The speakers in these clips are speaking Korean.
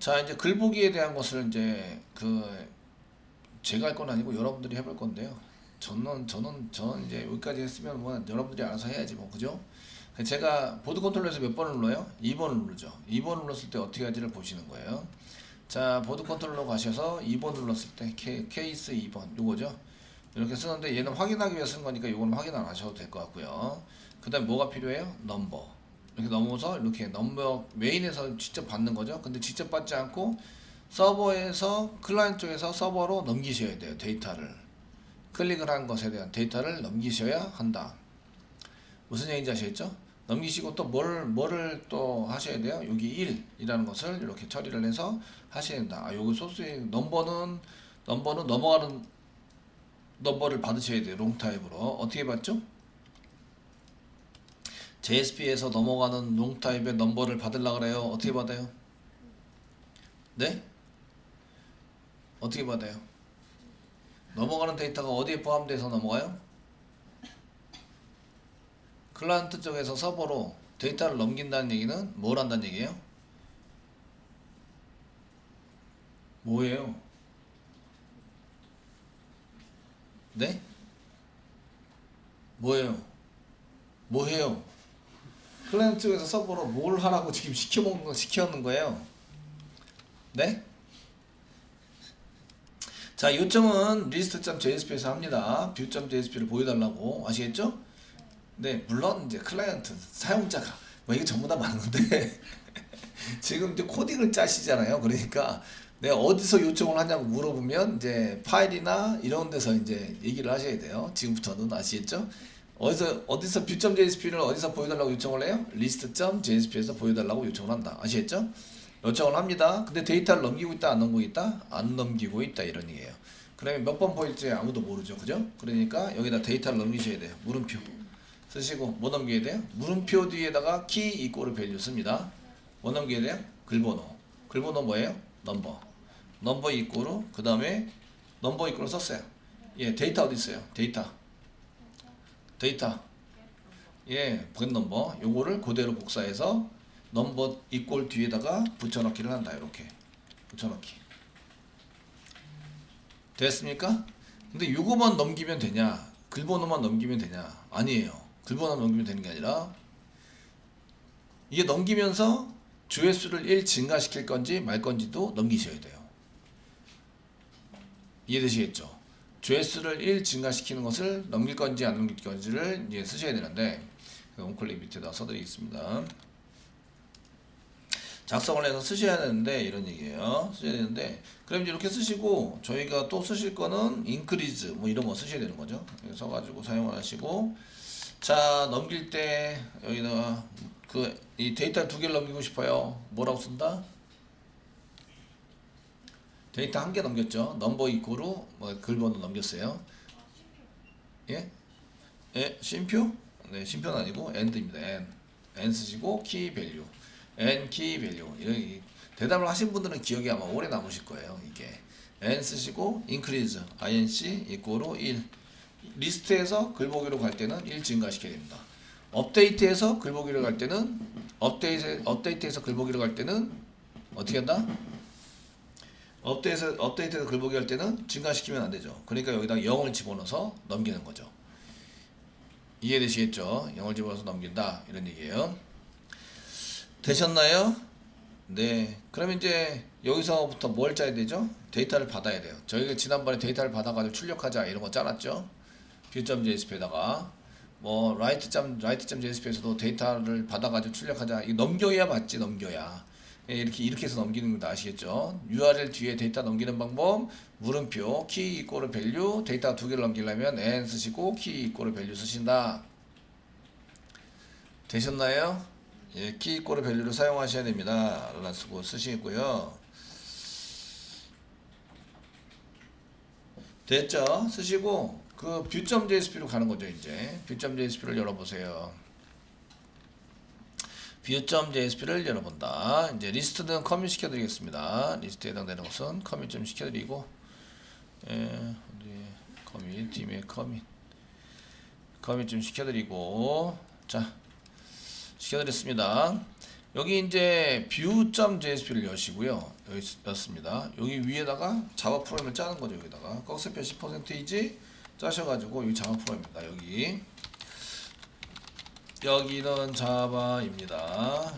자, 이제 글보기에 대한 것을 이제 제가 할 건 아니고 여러분들이 해볼 건데요. 저는 이제 여기까지 했으면 뭐 여러분들이 알아서 해야지 뭐, 그죠? 제가 보드 컨트롤러에서 몇 번을 눌러요? 2번을 누르죠. 2번 눌렀을 때 어떻게 하지를 보시는 거예요. 자, 보드 컨트롤러 가셔서 2번 눌렀을 때 케이스 2번 요거죠. 이렇게 쓰는데 얘는 확인하기 위해 쓴 거니까 이거는 확인 안 하셔도 될 것 같고요. 그 다음에 뭐가 필요해요? 넘버. 이렇게 넘어서 이렇게 넘버 메인에서 직접 받는 거죠. 근데 직접 받지 않고 서버에서 클라이언트 쪽에서 서버로 넘기셔야 돼요. 데이터를 클릭을 한 것에 대한 데이터를 넘기셔야 한다. 무슨 얘기인지 아시겠죠? 넘기시고 또 뭐를 또 하셔야 돼요. 여기 1이라는 것을 이렇게 처리를 해서 하셔야 된다. 아, 요거 소스의 넘버는 넘어가는 넘버를 받으셔야 돼요. 롱타입으로. 어떻게 받죠? JSP에서 넘어가는 롱타입의 넘버를 받으려고 그래요. 어떻게 받아요? 네? 어떻게 받아요? 넘어가는 데이터가 어디에 포함돼서 넘어가요? 클라이언트 쪽에서 서버로 데이터를 넘긴다는 얘기는 뭘 한다는 얘기예요? 뭐예요? 네? 뭐예요? 뭐해요? 클라이언트 쪽에서 서버로 뭘 하라고 지금 시켜놓는 거예요? 네? 자, 요점은 list.jsp에서 합니다. view.jsp를 보여달라고 아시겠죠? 네, 물론 이제 클라이언트 사용자가 뭐 이게 전부 다 많은데 지금 이제 코딩을 짜시잖아요. 그러니까 내가 어디서 요청을 하냐고 물어보면 이제 파일이나 이런 데서 이제 얘기를 하셔야 돼요. 지금부터는 아시겠죠? 어디서 view.jsp를 어디서 보여달라고 요청을 해요? list.jsp에서 보여달라고 요청을 한다. 아시겠죠? 요청을 합니다. 근데 데이터를 넘기고 있다, 안 넘기고 있다? 안 넘기고 있다 이런 얘기예요. 그러면 몇 번 보일지 아무도 모르죠, 그죠? 그러니까 여기다 데이터를 넘기셔야 돼요. 물음표 쓰시고 뭐 넘겨야 돼요? 물음표 뒤에다가 키 이꼬르 밸류 씁니다. 뭐 넘겨야 돼요? 글번호. 글번호 뭐예요? 넘버. 넘버 이꼬르 그 다음에 넘버 이꼬르 썼어요. 예, 데이터 어디 있어요? 데이터. 예, 본 넘버. 요거를 그대로 복사해서 넘버 이꼴 뒤에다가 붙여넣기를 한다. 이렇게 붙여넣기. 됐습니까? 근데 요거만 넘기면 되냐? 글번호만 넘기면 되냐? 아니에요. 글번호 넘기면 되는 게 아니라 이게 넘기면서 조회수를 1 증가시킬 건지 말 건지도 넘기셔야 돼요. 이해되시겠죠? 조회수를 1 증가시키는 것을 넘길 건지 안 넘길 건지를 이제 쓰셔야 되는데 온클릭 밑에다 써드리겠습니다. 작성을 해서 쓰셔야 되는데 이런 얘기예요. 쓰셔야 되는데 그럼 이렇게 쓰시고 저희가 또 쓰실 거는 increase 뭐 이런 거 쓰셔야 되는 거죠. 써가지고 사용을 하시고 자 넘길 때 여기다가 이 데이터 두 개를 넘기고 싶어요. 뭐라고 쓴다? 데이터 한 개 넘겼죠. 넘버 이코로 뭐 글번호 넘겼어요. 예? 예? 쉼표? 네, 쉼표는 아니고 end입니다. n 쓰시고 key value, n key value. 이런 대답을 하신 분들은 기억이 아마 오래 남으실 거예요. 이게 n 쓰시고 increase inc 이코로 1. 리스트에서 글보기로 갈 때는 1 증가시켜야 됩니다. 업데이트에서 글보기로 갈 때는 업데이트에서 글보기로 갈 때는 어떻게 한다? 업데이트에서 글보기 할 때는 증가시키면 안 되죠. 그러니까 여기다 0을 집어넣어서 넘기는 거죠. 이해되시겠죠? 0을 집어넣어서 넘긴다 이런 얘기예요. 되셨나요? 네. 그러면 이제 여기서부터 뭘 짜야 되죠? 데이터를 받아야 돼요. 저희가 지난번에 데이터를 받아가지고 출력하자 이런 거 짜놨죠? view.jsp에다가 뭐 write.jsp에서도 데이터를 받아가지고 출력하자. 이거 넘겨야 맞지, 넘겨야. 예, 이렇게 해서 넘기는 거 아시겠죠? URL 뒤에 데이터 넘기는 방법 물음표 키 이꼬르 밸류 데이터 두 개를 넘기려면 n 쓰시고 키 이꼬르 밸류 쓰신다. 되셨나요? 예, 키 이꼬르 밸류를 사용하셔야 됩니다. 라는 쓰고 쓰시고요. 됐죠? 쓰시고 그 view.jsp로 가는 거죠. 이제 view.jsp를 열어보세요. view.jsp를 열어본다. 이제 리스트는 커밋 시켜드리겠습니다. 리스트에 해당되는 것은 커밋 좀 시켜드리고, 커밋, 팀의 커밋 좀 시켜드리고, 자, 시켜드렸습니다. 여기 이제 view.jsp를 여시고요. 여기 였습니다. 여기 위에다가 자바 프로그램을 짜는 거죠. 여기다가 꺽쇠표 10%이지 짜셔가지고 여기 자바 프로그램입니다. 여기는 자바입니다.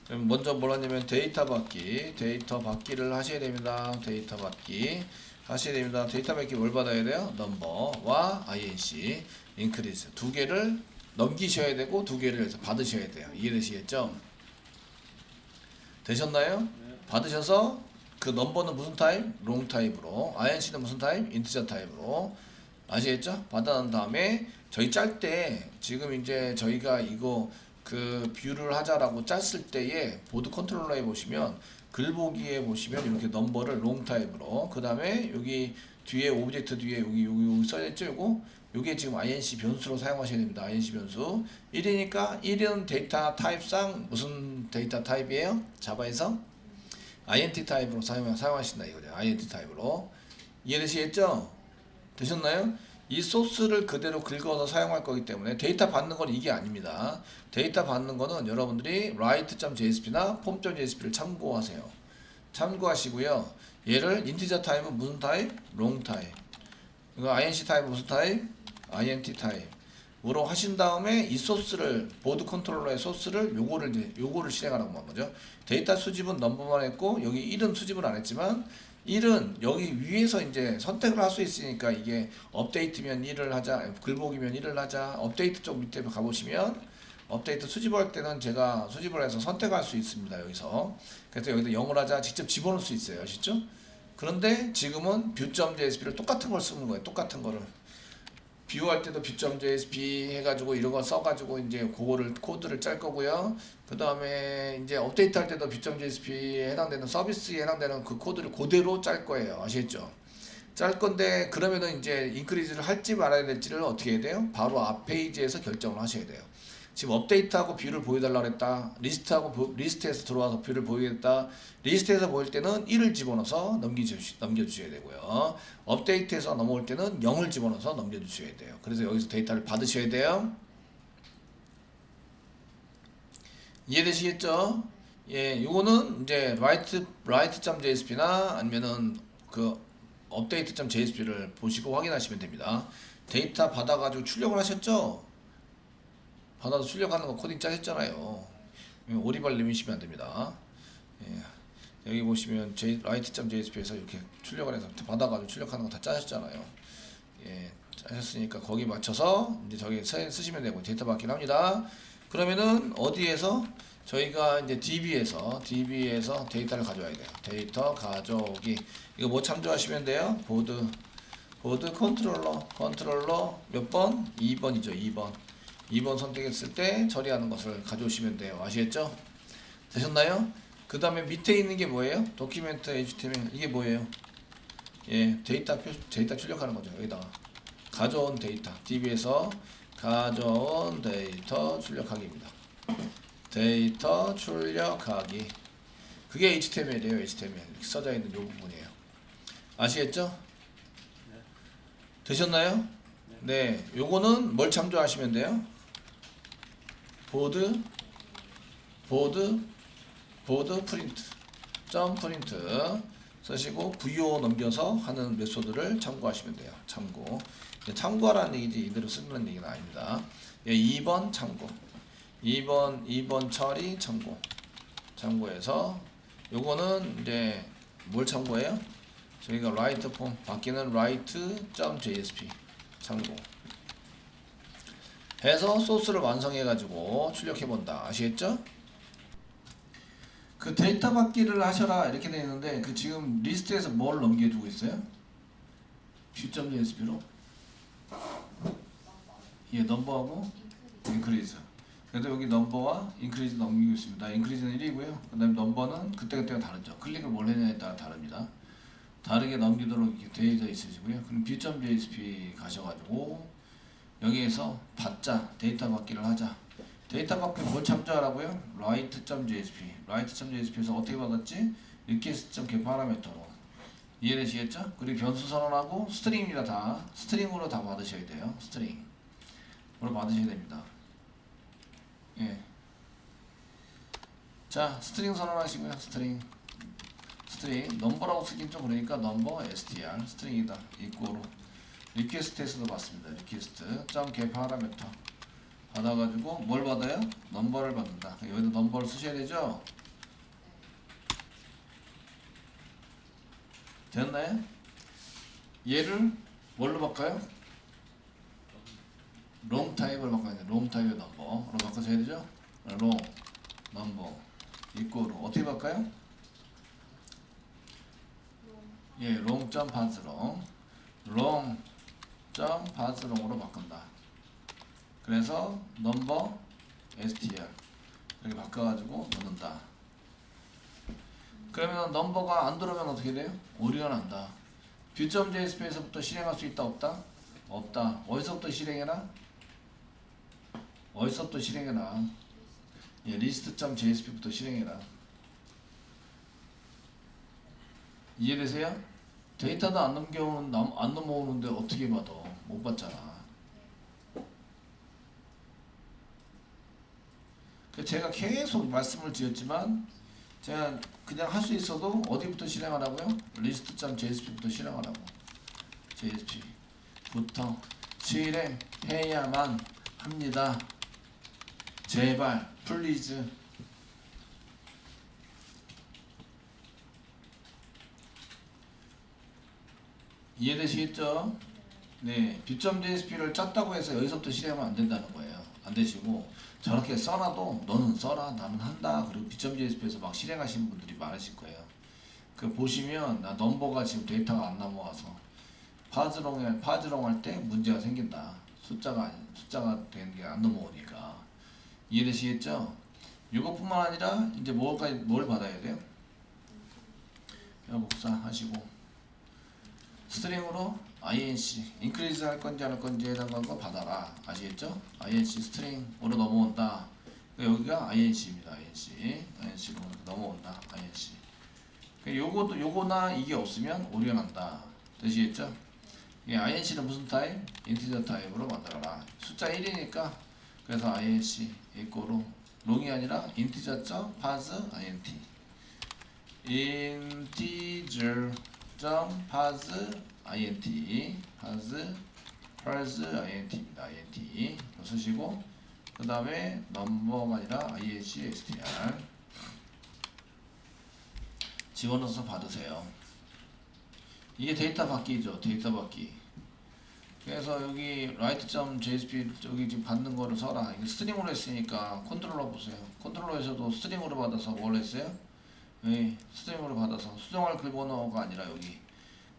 그럼 먼저 뭘 하냐면 데이터 받기를 하셔야 됩니다. 데이터 받기 하셔야 됩니다. 데이터 받기 뭘 받아야 돼요? 넘버와 inc increase 두 개를 넘기셔야 되고 두 개를 해서 받으셔야 돼요. 이해되시겠죠? 되셨나요? 받으셔서 그 넘버는 무슨 타입? 롱 타입으로, inc는 무슨 타입? 인티저 타입으로. 아시겠죠? 받아난 다음에 저희 짤 때 지금 이제 저희가 이거 그 뷰를 하자라고 짰을 때에 보드 컨트롤러에 보시면 글보기에 보시면 이렇게 넘버를 롱 타입으로, 그 다음에 여기 뒤에 오브젝트 뒤에 여기 써있죠? 요게 지금 inc 변수로 사용하셔야 됩니다. inc 변수 1이니까 1은 데이터 타입상 무슨 데이터 타입이에요? 자바에서 int 타입으로 사용하신다 이거죠. int 타입으로. 이해되시겠죠? 되셨나요? 이 소스를 그대로 긁어서 사용할 거기 때문에 데이터 받는 건 이게 아닙니다. 데이터 받는 거는 여러분들이 write.jsp나 form.jsp를 참고하시고요. 얘를 인티저 타입은 무슨 타입? 롱 타입. 이거 inc 타입은 무슨 타입? int 타입으로 하신 다음에 이 소스를 보드 컨트롤러의 소스를 요거를 실행하라고 한 거죠. 데이터 수집은 넘버만 했고 여기 1은 수집을 안 했지만 1은 여기 위에서 이제 선택을 할 수 있으니까 이게 업데이트면 1을 하자, 글보기면 1을 하자. 업데이트 쪽 밑에 가보시면 업데이트 수집할 때는 제가 수집을 해서 선택할 수 있습니다. 여기서. 그래서 여기다 0을 하자 직접 집어넣을 수 있어요. 아시죠? 그런데 지금은 view.jsp를 똑같은 걸 쓰는 거예요. 똑같은 거를. 뷰 할 때도 view.jsp 해가지고 이런 거 써가지고 이제 그거를 코드를 짤 거고요. 그 다음에 이제 업데이트 할 때도 view.jsp에 해당되는 서비스에 해당되는 그 코드를 그대로 짤 거예요. 아시겠죠? 짤 건데 그러면은 이제 인크리즈를 할지 말아야 될지를 어떻게 해야 돼요? 바로 앞 페이지에서 결정을 하셔야 돼요. 지금 업데이트하고 뷰를 보여달라 그랬다. 리스트에서 들어와서 뷰를 보이겠다. 리스트에서 보일 때는 1을 집어넣어서 넘겨주셔야 되고요. 업데이트에서 넘어올 때는 0을 집어넣어서 넘겨주셔야 돼요. 그래서 여기서 데이터를 받으셔야 돼요. 이해되시겠죠? 예, 요거는 이제 write.jsp나 아니면은 그 update.jsp를 보시고 확인하시면 됩니다. 데이터 받아가지고 출력을 하셨죠? 받아서 출력하는 거 코딩 짜셨잖아요. 오리발 내미시면 안 됩니다. 예, 여기 보시면 write.jsp에서 이렇게 출력을 해서 받아가지고 출력하는 거 다 짜셨잖아요. 예, 짜셨으니까 거기 맞춰서 이제 저기 쓰시면 되고 데이터 받기를 합니다. 그러면은 어디에서 저희가 이제 DB에서 데이터를 가져와야 돼요. 데이터 가져오기. 이거 뭐 참조하시면 돼요? 보드 컨트롤러 몇 번? 2번이죠. 2번 선택했을 때 처리하는 것을 가져오시면 돼요. 아시겠죠? 되셨나요? 그 다음에 밑에 있는 게 뭐예요? 도큐멘트 HTML 이게 뭐예요? 예, 데이터 출력하는 거죠. 여기다가 가져온 데이터 DB에서 가져온 데이터 출력하기입니다. 데이터 출력하기 그게 HTML이에요. HTML 이렇게 써져 있는 이 부분이에요. 아시겠죠? 되셨나요? 네, 요거는 뭘 참조하시면 돼요? 보드 프린트 점 프린트 쓰시고 VO 넘겨서 하는 메소드를 참고하시면 돼요. 참고하라는 얘기지 이대로 쓰는 얘기는 아닙니다. 예, 2번 참고 2번 처리 참고해서 요거는 이제 뭘 참고해요? 저희가 write form 바뀌는 write.jsp 참고 해서 소스를 완성해 가지고 출력해 본다. 아시겠죠? 그 데이터 받기를 하셔라 이렇게 되어 있는데 그 지금 리스트에서 뭘 넘겨두고 있어요? view.jsp로 예, 넘버하고 인크리즈. 그래도 여기 넘버와 인크리즈 넘기고 있습니다. 인크리즈는 1이고요. 그 다음에 넘버는 그때그때가 다르죠. 클릭을 뭘 했냐에 따라 다릅니다. 다르게 넘기도록 되어 있으시고요. 그럼 view.jsp 가셔가지고 여기에서 받자, 데이터 받기를 하자. 데이터 받기 뭘 참조하라고요? write.jsp에서 어떻게 받았지? request.get 파라미터로. 이해되시겠죠? 그리고 변수 선언하고 스트링입니다. 다 스트링으로 다 받으셔야 돼요. 스트링으로 받으셔야 됩니다. 예. 자, 스트링 선언하시고요. 스트링 넘버라고 쓰긴 좀 그러니까 넘버 str 스트링이다 이꼬로 리퀘스트에서도 받습니다. 리퀘스트 점 get 파라미터 받아가지고 뭘 받아요? 넘버를 받는다. 여기다 넘버를 쓰셔야 되죠? 됐나요? 얘를 뭘로 바꿔요? 롱 타입으로 바꿔야 돼. 롱 타입의 넘버로 바꿔줘야 되죠? 롱 넘버 이꼬로 어떻게 바꿔요? 예, 롱.파즈롱 롱.파즈롱으로 바꾼다. 그래서 넘버 str 이렇게 바꿔가지고 넣는다. 그러면 넘버가 안 들어오면 어떻게 돼요? 오류가 난다. view.jsp에서부터 실행할 수 있다 없다? 없다. 어디서부터 실행해라? 어디서부터 실행해라? 예, list.jsp부터 실행해라. 이해되세요? 데이터도 안 넘어오는데 어떻게 받아? 못 받잖아. 제가 계속 말씀을 드렸지만 제가 그냥 할 수 있어도 어디부터 실행하라고요? list.jsp부터 실행하라고. jsp부터 실행해야만 합니다. 제발 플리즈. 이해되시겠죠? 네, view.jsp를 짰다고 해서 여기서부터 실행하면 안 된다는 거예요. 안 되시고 저렇게 써놔도 너는 써라 나는 한다. 그리고 view.jsp에서 막 실행하시는 분들이 많으실 거예요. 그 보시면 나 넘버가 지금 데이터가 안 넘어와서 파즈롱 할 때 문제가 생긴다. 숫자가 되는 게 안 넘어오니까. 이해되시겠죠? 이것뿐만 아니라 이제 뭘 받아야 돼요? 복사하시고 스트링으로 inc 인크리즈 할 건지 안 할 건지에 대한 거 받아라. 아시겠죠? inc 스트링으로 넘어온다. 여기가 inc입니다. inc로 넘어온다. inc. 요거나 이게 없으면 오류가 난다. 되시겠죠? inc는 무슨 타입? 인티저 타입으로 만들어라. 숫자 1이니까 그래서 inc 이꼬로 롱이 아니라 인티저 파즈 int integer 파즈 int 파즈 int입니다. int 쓰시고 그 다음에 넘버가 아니라 incstr 집어넣어서 받으세요. 이게 데이터 받기죠. 데이터 받기. 그래서 여기 write.jsp 여기 지금 받는 거를 써라. 이게 스트링으로 했으니까 컨트롤러 보세요. 컨트롤러에서도 스트링으로 받아서 뭘 했어요? 네, 스트링으로 받아서 수정할 글번호가 아니라 여기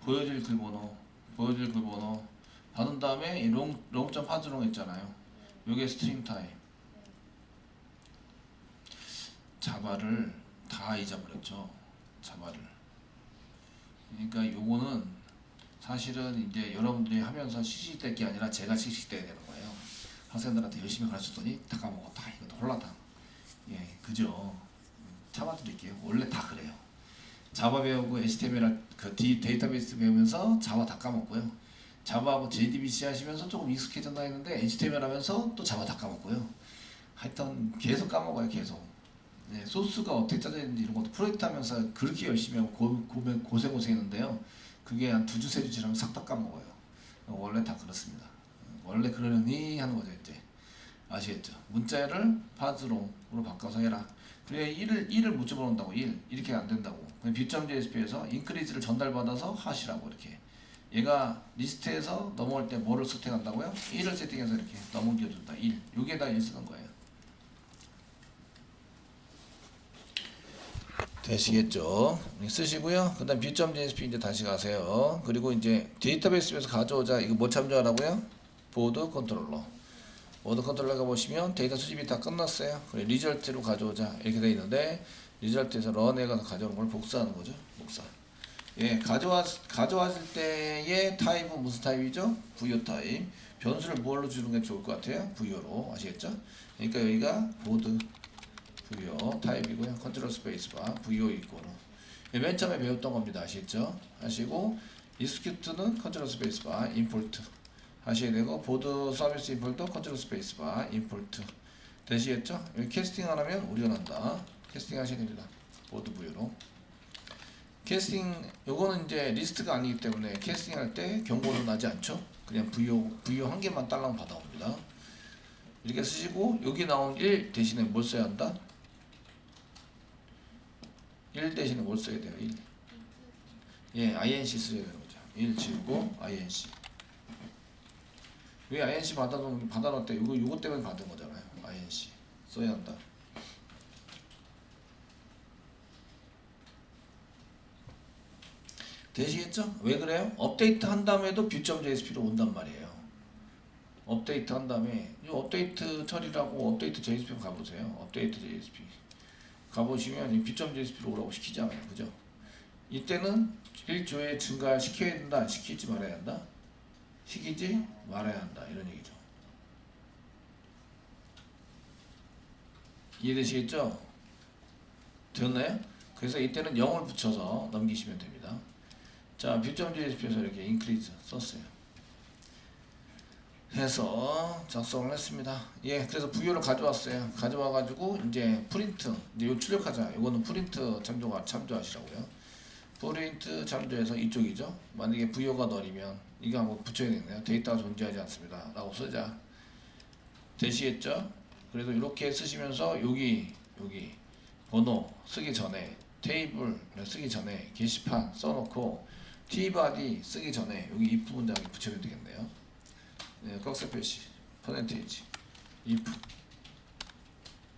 보여줄 글번호 받은 다음에 이 롱.파즈롱 했잖아요. 요게 스트링 타입. 자바를 다 잊어버렸죠. 자바를. 그러니까 요거는 사실은 이제 여러분들이 하면서 씩씩댈 게 아니라 제가 씩씩대야 되는 거예요. 학생들한테 열심히 가르쳤더니 다 까먹었다. 이것도 홀라당. 예, 그죠. 참아드릴게요. 원래 다 그래요. 자바 배우고 HTML 그 데이터베이스 배우면서 자바 다 까먹고요. 자바하고 JDBC 하시면서 조금 익숙해졌나 했는데 HTML 하면서 또 자바 다 까먹고요. 하여튼 계속 까먹어요. 계속. 네, 소스가 어떻게 짜져 있는지 이런 것도 프로젝트 하면서 그렇게 열심히 하고 고생했는데요. 그게 한 2주 3주 지나면 싹 다 까먹어요. 원래 다 그렇습니다. 원래 그러려니 하는 거죠. 이제 아시겠죠? 문자를 파즈롱으로 바꿔서 해라. 그래 1을 못 집어넣는다고 1 이렇게 안 된다고. view.jsp에서 인크리즈를 전달받아서 하시라고 이렇게. 얘가 리스트에서 넘어올 때 뭐를 세팅한다고요? 1을 세팅해서 이렇게 넘겨준다. 1 여기에다 1 쓰는 거예요. 되시겠죠? 쓰시고요. 그 다음 view.jsp 이제 다시 가세요. 그리고 이제 데이터베이스에서 가져오자. 이거 뭐 참조하라고요? 보드 컨트롤러. 보드 컨트롤러가 보시면 데이터 수집이 다 끝났어요. 그래 리절트로 가져오자 이렇게 돼 있는데 리절트에서 런에 가서 가져오는 걸 복사하는 거죠. 복사. 예, 가져왔을 때의 타입은 무슨 타입이죠? 부여 타입. 변수를 뭘로 주는 게 좋을 것 같아요? 부여로. 아시겠죠? 그러니까 여기가 보드 부여 타입이고요. 컨트롤 스페이스바 부여 이꼬로. 예, 맨 처음에 배웠던 겁니다. 아시겠죠? 하시고 execute는 컨트롤 스페이스바 임포트 하셔야 되고 보드 서비스 임포트 컨트롤 스페이스바 임포트 되시겠죠? 여기 캐스팅 안 하면 오류가 난다. 캐스팅 하셔야 됩니다. 보드 뷰로. 캐스팅 요거는 이제 리스트가 아니기 때문에 캐스팅 할 때 경고는 나지 않죠. 그냥 VO 한 개만 딸랑 받아옵니다. 이렇게 쓰시고 여기 나온 1 대신에 뭘 써야 한다? 1 대신에 뭘 써야 돼요? 1. 예, INC 써야 되는 거죠. 1 지우고 INC. 왜 INC 받아놓을 때 요거 때문에 받은 거잖아요. INC 써야 한다. 되시겠죠? 왜 그래요? 업데이트 한 다음에도 view.jsp로 온단 말이에요. 업데이트 한 다음에 이 업데이트 처리라고 업데이트 JSP 가보세요. 업데이트 JSP 가보시면 이 view.jsp로 오라고 시키잖아요. 그죠? 이때는 1조에 증가시켜야 된다, 시키지 말아야 한다? 시키지 말아야 한다, 이런 얘기죠. 이해되시겠죠? 되었나요? 그래서 이때는 0을 붙여서 넘기시면 됩니다. 자, view.jsp에서 이렇게 increase 썼어요. 해서 작성을 했습니다. 예, 그래서 VO를 가져왔어요. 가져와가지고 이제 프린트, 이제 요 출력하자. 이거는 프린트 참조하시라고요. 프린트 참조해서 이쪽이죠. 만약에 VO가 널이면 이거 한번 붙여야 되겠네요. 데이터가 존재하지 않습니다. 라고 쓰자. 되시겠죠? 그래서 이렇게 쓰시면서 여기 번호 쓰기 전에 테이블 쓰기 전에 게시판 써놓고 tbody 쓰기 전에 여기 if 문장에 붙여야 되겠네요. 네, 꺽쇠 표시 퍼센테이지 if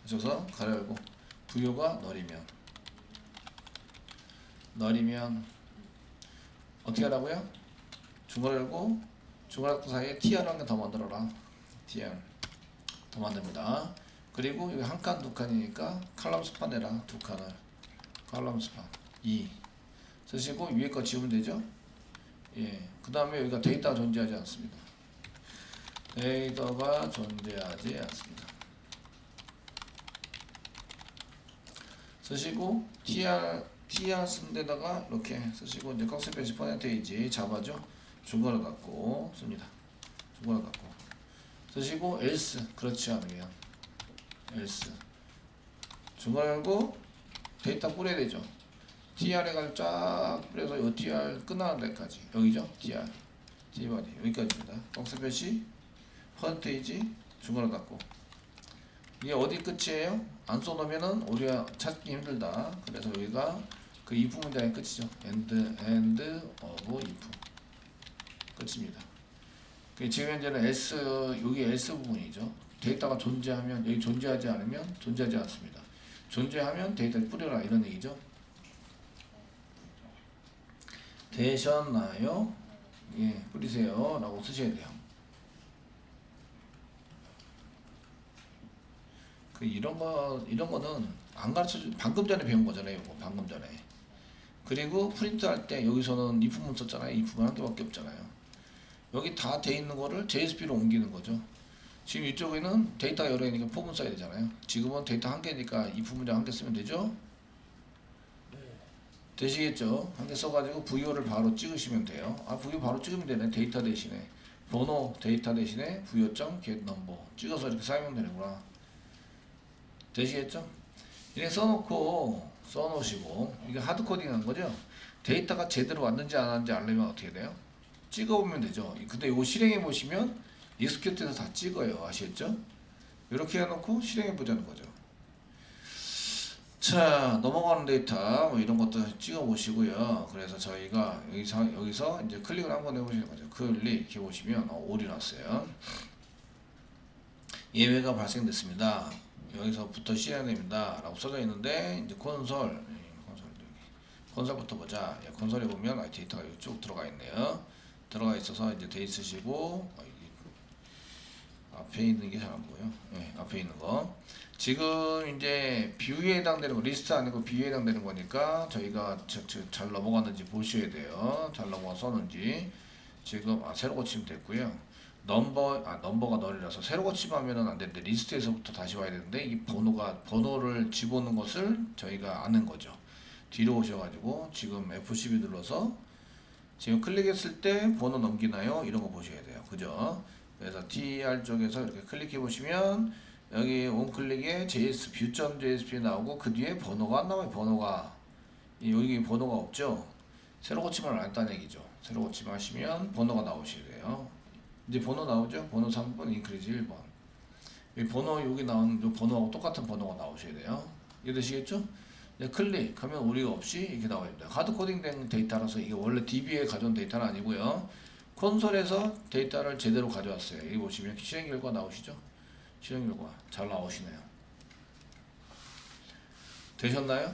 붙여서 가로 열고 VO가 널이면 어떻게 하라고요? 중괄호 열고 중괄호 사이에 tr 한 개 더 만들어라. tr 더 만듭니다. 그리고 여기 한 칸, 두 칸이니까 칼럼 스판 내라. 두 칸을 칼럼 스판 2 쓰시고 위에 거 지우면 되죠. 예, 그 다음에 여기가 데이터가 존재하지 않습니다. 데이터가 존재하지 않습니다. 쓰시고 tr 쓴 데다가 이렇게 쓰시고 이제 꺽쇠 표시 퍼센테이지 잡아죠. 중괄호 닫고 씁니다. 중괄호 닫고 쓰시고 else 그렇지 않으면 else 중괄호 열고 데이터 뿌려야 되죠. tr에 가지고 쫙 뿌려서 요 tr 끝나는 데까지 여기죠. tr tbody 여기까지입니다. 꺽쇠 표시 퍼센테이지 중괄호 닫고 이게 어디 끝이에요? 안 써놓으면은 우리가 찾기 힘들다. 그래서 여기가 그 if 문장의 끝이죠. end of if 끝입니다. 지금 현재는 else 여기 else 부분이죠. 데이터가 존재하면 여기 존재하지 않으면 존재하지 않습니다. 존재하면 데이터를 뿌려라 이런 얘기죠. 되셨나요? 예, 뿌리세요 라고 쓰셔야 돼요. 이런 거는 안 가르쳐줘. 방금 전에 배운 거잖아요. 이거 방금 전에. 그리고 프린트 할 때 여기서는 if문 썼잖아요. if문 한 개밖에 없잖아요. 여기 다 돼 있는 거를 JSP로 옮기는 거죠. 지금 이쪽에는 데이터가 여러 개니까 포문 써야 되잖아요. 지금은 데이터 한 개니까 if 문장 한 개 쓰면 되죠. 되시겠죠? 한 개 써가지고 VO를 바로 찍으시면 돼요. 아, VO 바로 찍으면 되네. 데이터 대신에 번호 데이터 대신에 VO.get number 찍어서 이렇게 쌓이면 되는구나. 되시겠죠? 이렇게 써놓으시고 이게 하드코딩 한 거죠. 데이터가 제대로 왔는지 안 왔는지 알려면 어떻게 돼요? 찍어보면 되죠. 근데 이거 실행해 보시면 익스큐트해서 다 찍어요. 아시겠죠? 이렇게 해놓고 실행해 보자는 거죠. 자, 넘어가는 데이터 뭐 이런 것도 찍어 보시고요. 그래서 저희가 여기서 이제 클릭을 한번 해보시는 거죠. 클릭해 보시면 올이 났어요. 예외가 발생됐습니다. 여기서부터 실행됩니다 라고 써져 있는데 이제 콘솔부터 보자. 예, 콘솔에 보면 데이터가 쭉 들어가 있네요. 들어가 있어서 이제 돼 있으시고 앞에 있는 게 잘 안 보여. 네, 앞에 있는 거 지금 이제 뷰에 해당되는 거 리스트 아니고 뷰에 해당되는 거니까 저희가 잘 넘어갔는지 보셔야 돼요. 잘 넘어갔었는지 지금 새로 고치면 됐고요. 넘버가 널이라서 새로 고침하면은 안 되는데 리스트에서부터 다시 와야 되는데 이 번호를 집어넣는 것을 저희가 아는 거죠. 뒤로 오셔가지고 지금 F12 눌러서 지금 클릭했을 때 번호 넘기나요? 이런 거 보셔야 돼요. 그죠? 그래서 TR 쪽에서 이렇게 클릭해 보시면 여기 원클릭에 JS view.jsp 나오고 그 뒤에 번호가 안 나와요. 번호가 여기 번호가 없죠. 새로 고침을 안 했다는 얘기죠. 새로 고침 하시면 번호가 나오셔야 돼요. 이제 번호 나오죠. 번호 3번 인크리즈 1번. 이 번호 여기 나오는 요 번호하고 똑같은 번호가 나오셔야 돼요. 이해되시겠죠? 클릭하면 오류가 없이 이렇게 나와있습니다. 하드코딩된 데이터라서 이게 원래 DB에 가져온 데이터는 아니고요. 콘솔에서 데이터를 제대로 가져왔어요. 여기 보시면 실행 결과 나오시죠? 실행 결과 잘 나오시네요. 되셨나요?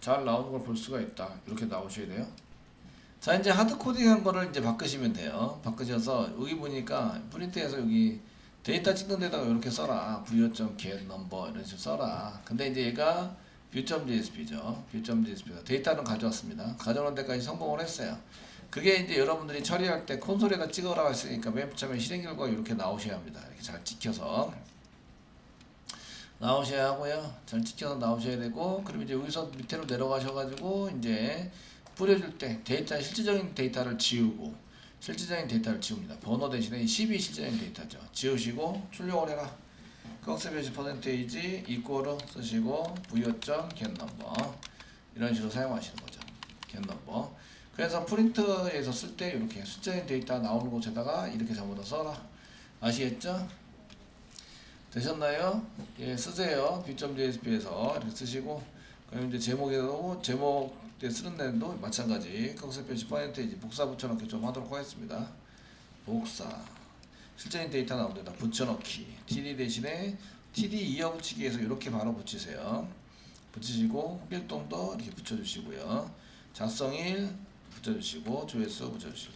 잘 나오는 걸 볼 수가 있다. 이렇게 나오셔야 돼요. 자, 이제 하드코딩한 거를 이제 바꾸시면 돼요. 바꾸셔서 여기 보니까 프린트에서 여기 데이터 찍는 데다가 이렇게 써라. view.get number 이런 식으로 써라. 근데 이제 얘가 view.jsp죠. view.jsp에서 데이터는 가져왔습니다. 가져오는 데까지 성공을 했어요. 그게 이제 여러분들이 처리할 때 콘솔에다 찍어라 했으니까 맨 처음에 실행 결과가 이렇게 나오셔야 합니다. 이렇게 잘 찍혀서 나오셔야 하고요. 잘 찍혀서 나오셔야 되고, 그럼 이제 여기서 밑으로 내려가셔가지고 이제 뿌려줄 때 데이터 실질적인 데이터를 지우고, 실질적인 데이터를 지웁니다. 번호 대신에 12 실질적인 데이터죠. 지우시고 출력을 해라. 꺽쇠표시 퍼센테이지 이꼬르 쓰시고 view.get number 이런 식으로 사용하시는 거죠. get number. 그래서 프린트에서 쓸 때 이렇게 숫자인 데이터 나오는 곳에다가 이렇게 전부 다 써라. 아시겠죠? 되셨나요? 예, 쓰세요. view.jsp에서 이렇게 쓰시고, 그럼 이제 제목에도 제목 때 쓰는 데도 마찬가지 꺽쇠표시 퍼센테이지 복사 붙여넣기 좀 하도록 하겠습니다. 복사 실제인 데이터 나온 데다 붙여넣기 td 대신에 td 이어붙이기에서 이렇게 바로 붙이세요. 붙이시고 필동도 이렇게 붙여주시고요. 작성일 붙여주시고 조회수 붙여주시고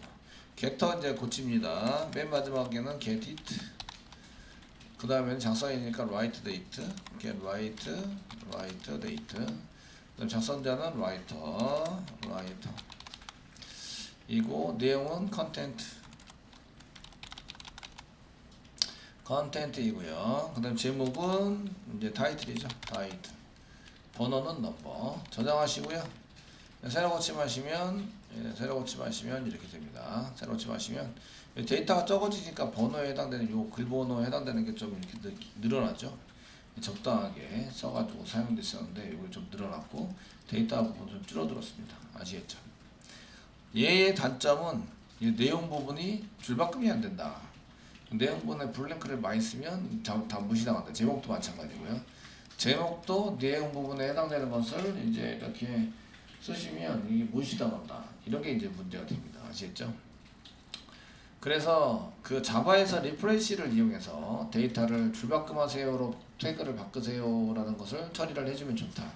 getter 이제 고칩니다. 맨 마지막에는 get it. 그 다음에는 작성이니까 write date, get write date. 그다음 작성자는 writer 이고 내용은 content이고요. 그다음 제목은 이제 title이죠. title. 번호는 number. 저장하시고요. 새로 고침하시면 이렇게 됩니다. 새로 고침하시면 데이터가 적어지니까 번호에 해당되는 요 글번호에 해당되는 게 좀 이렇게 늘어나죠. 적당하게 써가지고 사용됐었는데 이거 좀 늘어났고 데이터 부분 좀 줄어들었습니다. 아시겠죠? 얘의 단점은 이 내용 부분이 줄바꿈이 안 된다. 내용 부분에 블랭크를 많이 쓰면 다 무시당한다. 제목도 마찬가지고요. 제목도 내용 부분에 해당되는 것을 이제 이렇게 쓰시면 이게 무시당한다. 이런 게 이제 문제가 됩니다. 아시겠죠? 그래서 그 자바에서 리프레시를 이용해서 데이터를 줄바꿈하세요로 태그를 바꾸세요라는 것을 처리를 해주면 좋다.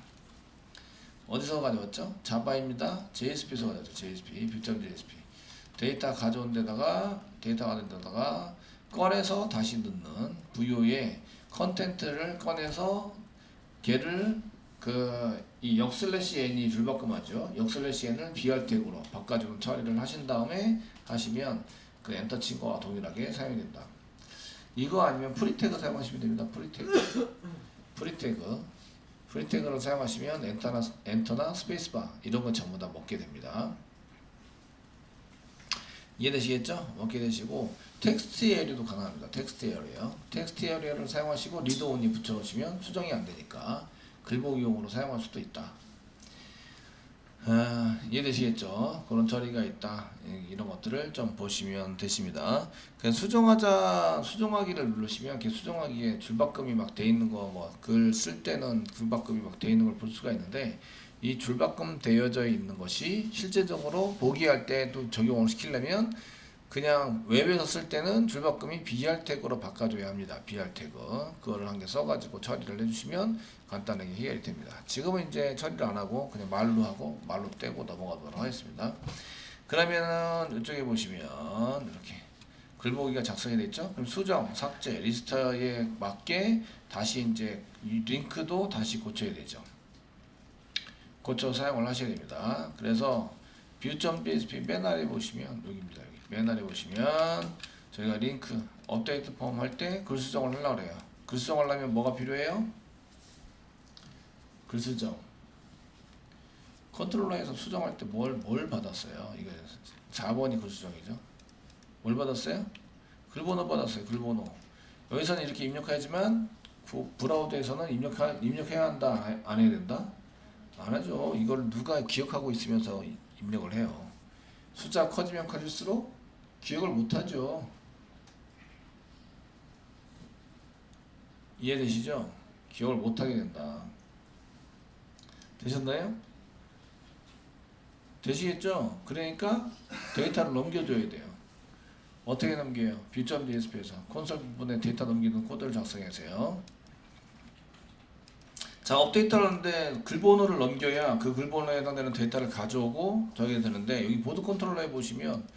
어디서 가져왔죠? 자바입니다. JSP에서 가져왔죠. JSP, view.jsp. 데이터 가져온 데다가 꺼내서 다시 넣는 부유의 컨텐트를 꺼내서 걔를 이 역슬래시 n이 줄바꿈하죠. 역슬래시 n을 BR 태그로 바꿔주는 처리를 하신 다음에 하시면 그 엔터 친 거와 동일하게 사용이 된다. 이거 아니면 프리태그 사용하시면 됩니다. 프리태그를 사용하시면 엔터나 스페이스바 이런 건 전부 다 먹게 됩니다. 이해되시겠죠? 먹게 되시고 텍스트 에리어도 가능합니다. 텍스트 에리어를 사용하시고 리드 온이 붙여놓으시면 수정이 안 되니까 글보기용으로 사용할 수도 있다. 이해되시겠죠? 그런 처리가 있다. 이런 것들을 좀 보시면 되십니다. 그냥 수정하기를 누르시면 수정하기에 줄바꿈이 막 돼 있는 거, 뭐 글 쓸 때는 줄바꿈이 막 돼 있는 걸 볼 수가 있는데, 이 줄바꿈 되어져 있는 것이 실제적으로 보기할 때도 적용을 시키려면 그냥 웹에서 쓸 때는 줄바꿈이 BR 태그로 바꿔줘야 합니다. BR 태그. 그거를 한 개 써가지고 처리를 해주시면 간단하게 해결이 됩니다. 지금은 이제 처리를 안 하고 그냥 말로 하고 말로 떼고 넘어가도록 하겠습니다. 그러면은 이쪽에 보시면 이렇게 글보기가 작성이 됐죠? 그럼 수정, 삭제, 리스트에 맞게 다시 이제 이 링크도 다시 고쳐야 되죠. 고쳐 사용을 하셔야 됩니다. 그래서 view.jsp 맨 아래 보시면 여기입니다. 여기 맨 아래 보시면 저희가 링크 업데이트 폼 할 때 글 수정을 하려고 그래요. 글 수정하려면 뭐가 필요해요? 글 수정. 컨트롤러에서 수정할 때 뭘 받았어요? 이거 4번이 글 수정이죠. 뭘 받았어요? 글번호 받았어요. 글번호. 여기서는 이렇게 입력하지만 브라우저에서는 입력해야 한다, 안 해야 된다? 안 하죠. 이걸 누가 기억하고 있으면서 입력을 해요. 숫자 커지면 커질수록 기억을 못 하죠. 이해되시죠? 기억을 못 하게 된다. 되셨나요? 되시겠죠? 그러니까 데이터를 넘겨줘야 돼요. 어떻게 넘겨요? view.dsp에서 콘솔 부분에 데이터 넘기는 코드를 작성하세요. 자, 업데이트를 하는데 글번호를 넘겨야 그 글번호에 해당되는 데이터를 가져오고 저게 되는데, 여기 보드 컨트롤러에 보시면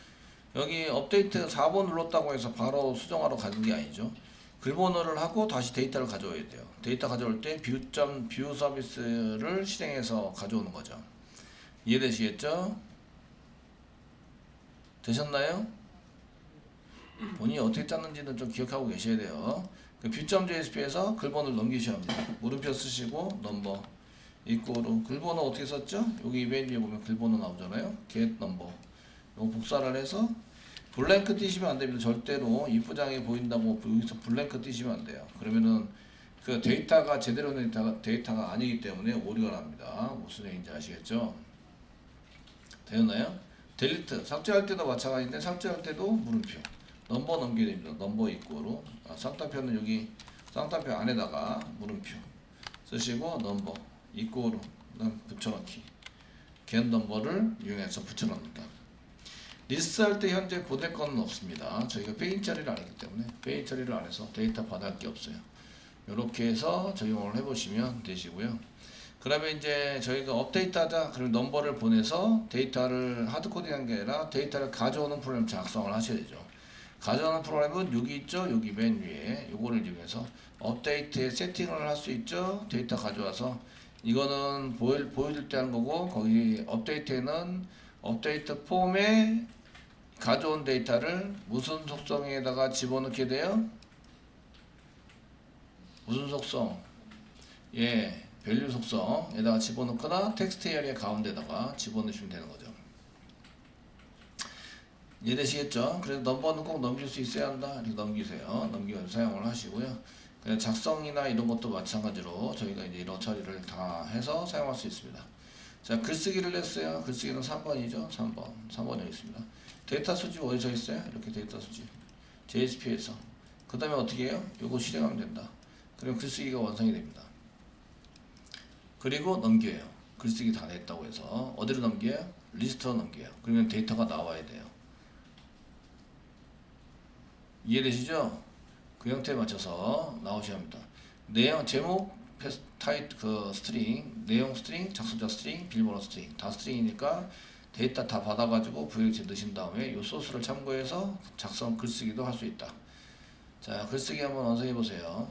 여기 업데이트 4번 눌렀다고 해서 바로 수정하러 가는 게 아니죠. 글번호를 하고 다시 데이터를 가져와야 돼요. 데이터 가져올 때 view 서비스를 실행해서 가져오는 거죠. 이해되시겠죠? 되셨나요? 본인이 어떻게 짰는지는 좀 기억하고 계셔야 돼요. 그 view.jsp에서 글번호를 넘기셔야 합니다. 물음표 쓰시고 넘버 이꼬로 글번호 어떻게 썼죠? 여기 이벤트 위에 보면 글번호 나오잖아요. get 넘버. 이거 복사를 해서 블랭크 띄시면 안 됩니다. 절대로 입부장이 보인다고 여기서 블랭크 띄시면 안 돼요. 그러면은 그 데이터가 제대로 된 데이터가 아니기 때문에 오류가 납니다. 무슨 얘기인지 아시겠죠? 되었나요? 델리트 삭제할 때도 마찬가지인데, 삭제할 때도 물음표 넘버 넘겨야 됩니다. 넘버 이꼬로 쌍따표는 여기 쌍따표 안에다가 물음표 쓰시고 넘버 이꼬로 붙여넣기 get 넘버를 이용해서 붙여넣는다. 리스트 할 때 현재 보낼 거는 없습니다. 저희가 페인 처리를 안 했기 때문에 페인 처리를 안 해서 데이터 받을 게 없어요. 이렇게 해서 적용을 해보시면 되시고요. 그러면 이제 저희가 업데이트 하자 그러면 넘버를 보내서 데이터를 하드코딩한 게 아니라 데이터를 가져오는 프로그램 작성을 하셔야 되죠. 가져오는 프로그램은 여기 있죠. 여기 맨 위에 요거를 이용해서 업데이트에 세팅을 할 수 있죠. 데이터 가져와서 이거는 보여줄 때 하는 거고, 거기 업데이트에는 업데이트 폼에 가져온 데이터를 무슨 속성에다가 집어넣게 돼요? 무슨 속성? 예, 밸류 속성에다가 집어넣거나 텍스트 에리어 가운데다가 집어넣으시면 되는 거죠. 이해되시겠죠? 그래서 넘버는 꼭 넘길 수 있어야 한다. 이렇게 넘기세요. 넘기면서 사용을 하시고요. 그냥 작성이나 이런 것도 마찬가지로 저희가 이제 이런 처리를 다 해서 사용할 수 있습니다. 자, 글쓰기를 했어요. 글쓰기는 3번이죠. 3번 여기 있습니다. 데이터 수집 어디서 있어요? 이렇게 데이터 수집 JSP에서. 그 다음에 어떻게 해요? 요거 실행하면 된다. 그럼 글쓰기가 완성이 됩니다. 그리고 넘겨요. 글쓰기 다 냈다고 해서 어디로 넘겨요? 리스트로 넘겨요. 그러면 데이터가 나와야 돼요. 이해되시죠? 그 형태에 맞춰서 나오셔야 합니다. 내용 제목 타입 그 스트링, 내용 스트링, 작성자 스트링, 비밀번호 스트링 다 스트링이니까 데이터 다 받아가지고 부여기에 넣으신 다음에 이 소스를 참고해서 작성 글쓰기도 할 수 있다. 자, 글쓰기 한번 완성해 보세요.